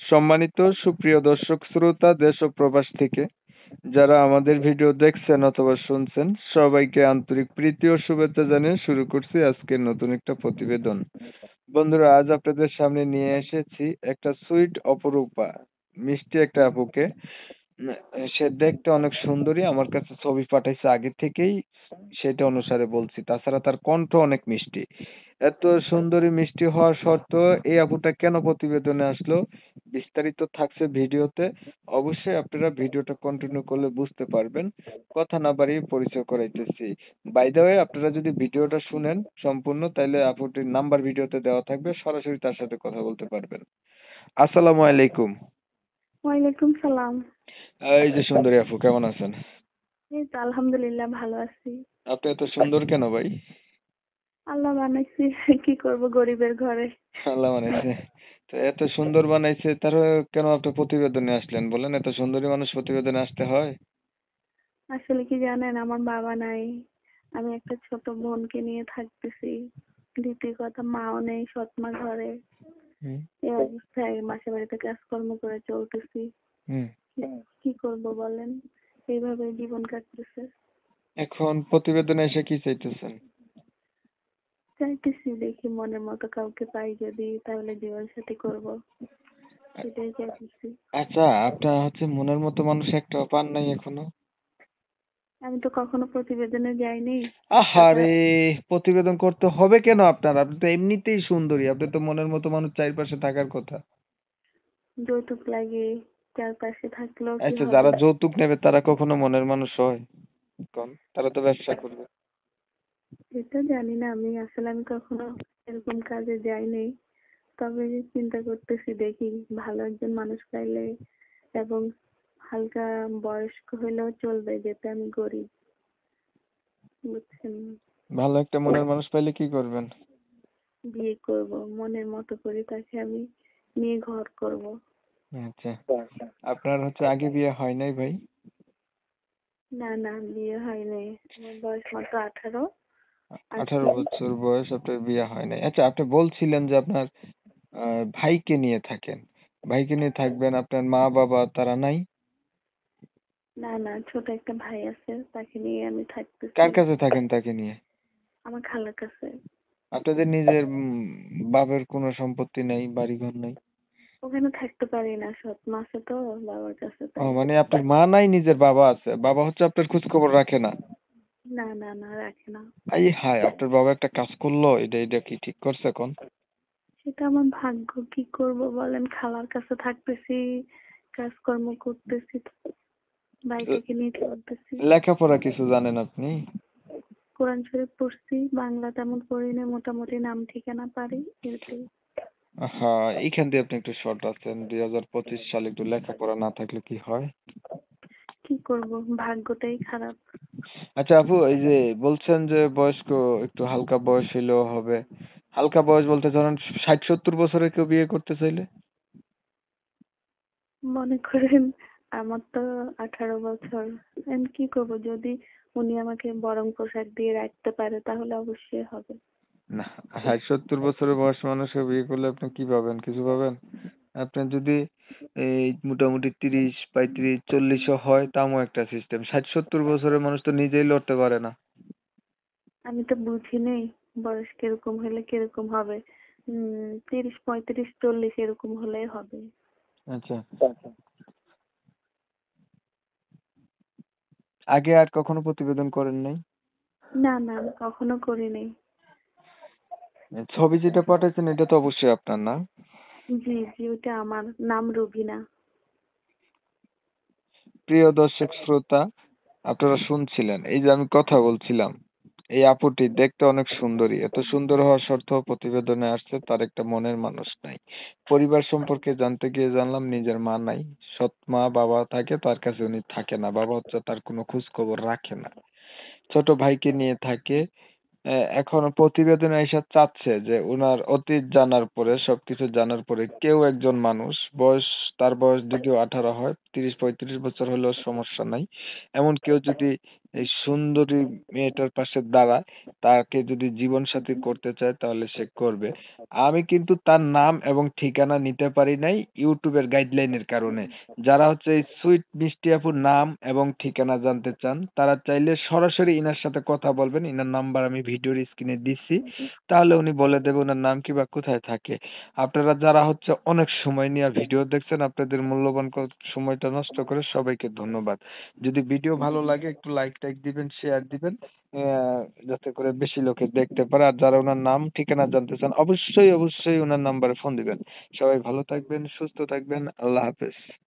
সম্মানিত সুপ্রিয় দর্শক শ্রোতা দেশ ও প্রবাস থেকে যারা আমাদের ভিডিও দেখছেন অথবা শুনছেন সবাইকে আন্তরিক প্রীতি ও শুভেচ্ছা জানিয়ে শুরু করছি আজকের নতুন একটা প্রতিবেদন। বন্ধুরা, আজ আপনাদের সামনে নিয়ে এসেছি একটা সুইট অপরূপা মিষ্টি একটা আপুকে। উম, সে দেখতে অনেক সুন্দরী, আমার কাছে ছবি পাঠাইছে আগে থেকেই, সেটা অনুসারে বলছি। তাছাড়া তার কণ্ঠ অনেক মিষ্টি। এত সুন্দরী মিষ্টি হওয়া সত্ত্বেও এই আপুটা কেন প্রতিবেদনে আসলো, বিস্তারিত থাকছে ভিডিওতে। অবশ্যই আপনারা ভিডিওটা কন্টিনিউ করলে বুঝতে পারবেন। কথা না বাড়িয়ে পরিচয় করাইতেছি। বাই দ্য ওয়ে, আপনারা যদি ভিডিওটা শুনেন সম্পূর্ণ, তাইলে আপুটির নাম্বার ভিডিওতে দেওয়া থাকবে, সরাসরি তার সাথে কথা বলতে পারবেন। আসসালামু আলাইকুম। ওয়ালাইকুম সালাম। এই যে সুন্দরী আপু, কেমন আছেন? এই তো আলহামদুলিল্লাহ ভালো আছি। আপনি এত সুন্দর কেন ভাই? আল্লাহ বানাইছি, কি করব গরিবের ঘরে। আল্লাহ বানাইছে। তো এত সুন্দর বানাইছে, তার কেন আপনি প্রতিবেদনে আসলেন বলেন? এত সুন্দরী মানুষ প্রতিবেদনে আসতে হয়? আসলে কি জানেন, আমার বাবা নাই, আমি একটা ছোট বোনকে নিয়ে থাকতেছি। দ্বিতীয় কথা, মাও নেই, সৎ মা ঘরে। হুম। এই অবস্থায় মাসে বাড়িতে কাজকর্ম করে চলতেছি। হুম। কি করব বলেন, এইভাবে জীবন কাটতেছে। এখন প্রতিবেদনে এসে কি চাইতেছেন? চাইতেছি দেখি মনের মতো কাউকে পাই যদি, তাহলে জীবন সাথী করব, সেটাই চাইতেছি। আচ্ছা, আপনার মনের মতো মানুষ একটাও পান নাই এখনো? আমি তো কখনো প্রতিবেদনে যাইনি। তারপর আহারে, প্রতিবেদন করতে হবে কেন আপনার? আপনি তো এমনিতেই সুন্দরী, আপনি তো মনের মতো মানুষ চারপাশে থাকার কথা। যৌতুক লাগে, চারপাশে থাকলেও কি আচ্ছা, হবে? যারা যৌতুক নেবে তারা কখনো মনের মানুষ হয়? কোন, তারা তো ব্যবসা করবে। এটা জানি না, আমি কখনো এরকম কাজে যাইনি। তবে চিন্তা করতেছি দেখি ভালো একজন মানুষ পাইলে, এবং হালকা বয়স্ক হইলেও চলবে, যেতে আমি গরিব, বুঝছেন? ভালো একটা মনের মানুষ পাইলে কি করবেন? বিয়ে করব, মনের মতো করে তাকে আমি নিয়ে ঘর করব। আচ্ছা, আপনার আগে বিয়ে হয় নাই ভাই? না না, বিয়ে হয় নাই, আমার বয়স মাত্র 18। আর 18 বছর বয়স, আপনার বিয়ে হয় নাই। আচ্ছা, আপনি বলছিলেন যে আপনার ভাইকে নিয়ে থাকেন। ভাইকে নিয়ে থাকবেন, আপনার মা বাবা তারা নাই? না না, ছোট একটা ভাই আছে, তাকে নিয়ে আমি থাকতেছি। কার কাছে থাকেন তাকে নিয়ে? আমার খালার কাছে। আপনাদের নিজের বাবার কোনো সম্পত্তি নাই, বাড়িঘর নাই? ওখানে থাকতে পারি না, সৎ মা আছে তো বাবার কাছে, ও, তাই। মানে আপনার মা নাই, নিজের বাবা আছে। বাবা আপনার খোঁজ খবর রাখে না? না না না, রাখে না। আই হায়, আপনার বাবা একটা কাজ করলো, এটা কি ঠিক করছে কোন? সেটা আমার ভাগ্য, কি করব বলেন, খালার কাছে থাকতেছি, কাজকর্ম করতেছি, ভাইটাকে নিয়ে চলতেছি। লেখাপড়া কিছু জানেন আপনি? কোরআন শরীফ পড়ছি, বাংলা তেমন পড়ি না, মোটামুটি নাম ঠিকানা পারি, এটাই। হ্যাঁ, এইখান দিয়ে আপনি একটু শর্ট আছেন। 2025 সালে একটু লেখাপড়া না থাকলে কি হয়? কি করব, ভাগ্যটাই খারাপ। আচ্ছা আপু, এই যে বলছেন যে বয়স্ক, একটু হালকা বয়স হইলেও হবে। হালকা বয়স বলতে ধরেন 60-70 বছরে কেউ বিয়ে করতে চাইলে? মনে করেন আমার তো 18 বছর, আমি কি করব, যদি উনি আমাকে বরং পোশাক দিয়ে রাখতে পারে তাহলে অবশ্যই হবে। না, 60-70 বছরের বয়স মানুষকে বিয়ে করলে আপনি কি পাবেন? কিছু পাবেন? আপনার যদি এই মোটামুটি 30, 35, 40ও হয়, তাও একটা সিস্টেম। 60-70 বছরের মানুষ তো নিজেই লড়তে পারে না। আমি তো বুঝিনি বয়স কিরকম হলে কিরকম হবে। 30, 35, 40 এরকম হলেই হবে। আচ্ছা, আগে আর কখনো প্রতিবেদন করেন নাই? না না, আমি কখনো করিনি। ছবি যেটা পাঠাচ্ছেন এটা তো অবশ্যই আপনার না? জি জি, ওটা আমার, নাম রুবিনা। প্রিয় দর্শক শ্রোতা, আপনারা শুনছিলেন, এই যে আমি কথা বলছিলাম, এই আপুটি দেখতে অনেক সুন্দরী। এত সুন্দর হওয়া সত্ত্বেও প্রতিবেদনে আসছে তার একটা মনের মানুষ নাই। পরিবার সম্পর্কে জানতে গিয়ে জানলাম নিজের মা নাই। সৎ মা বাবা থাকে, তার কাছে উনি থাকে না। বাবা তার কোনো খোঁজ খবর রাখে না। ছোট ভাইকে নিয়ে থাকে। এখন প্রতিবেদনে এসে চাচ্ছে যে উনার অতীত জানার পরে, সবকিছু জানার পরে, কেউ একজন মানুষ, বয়স, তার বয়স যদিও 18 হয়, 30-35 বছর হলেও সমস্যা নাই, এমন কেউ যদি এই সুন্দরী মেয়েটার পাশে দাঁড়ায়, তাকে যদি জীবনসাথী করতে চায় তাহলে সে করবে। আমি কিন্তু তার নাম এবং ঠিকানা নিতে পারি নাই ইউটিউবের গাইডলাইনের কারণে। যারা হচ্ছে এই সুইট মিষ্টি আপুর নাম এবং ঠিকানা জানতে চান তারা চাইলে সরাসরি ইনার সাথে কথা বলবেন। ইনার নাম্বার আমি ভিডিওর স্ক্রিনে দিচ্ছি। তাহলে উনি বলে দেবে উনার নাম কি বা কোথায় থাকে। আপনারা যারা হচ্ছে অনেক সময় নিয়ে ভিডিও দেখছেন আপনাদের মূল্যবান সময়টা নষ্ট করে সবাইকে ধন্যবাদ। যদি ভিডিও ভালো লাগে একটু লাইক টাইক দিবেন, শেয়ার দিবেন, যাতে করে বেশি লোকে দেখতে পারে। আর যারা ওনার নাম ঠিকানা জানতে চান অবশ্যই অবশ্যই ওনার নাম্বারে ফোন দিবেন। সবাই ভালো থাকবেন, সুস্থ থাকবেন। আল্লাহ হাফেজ।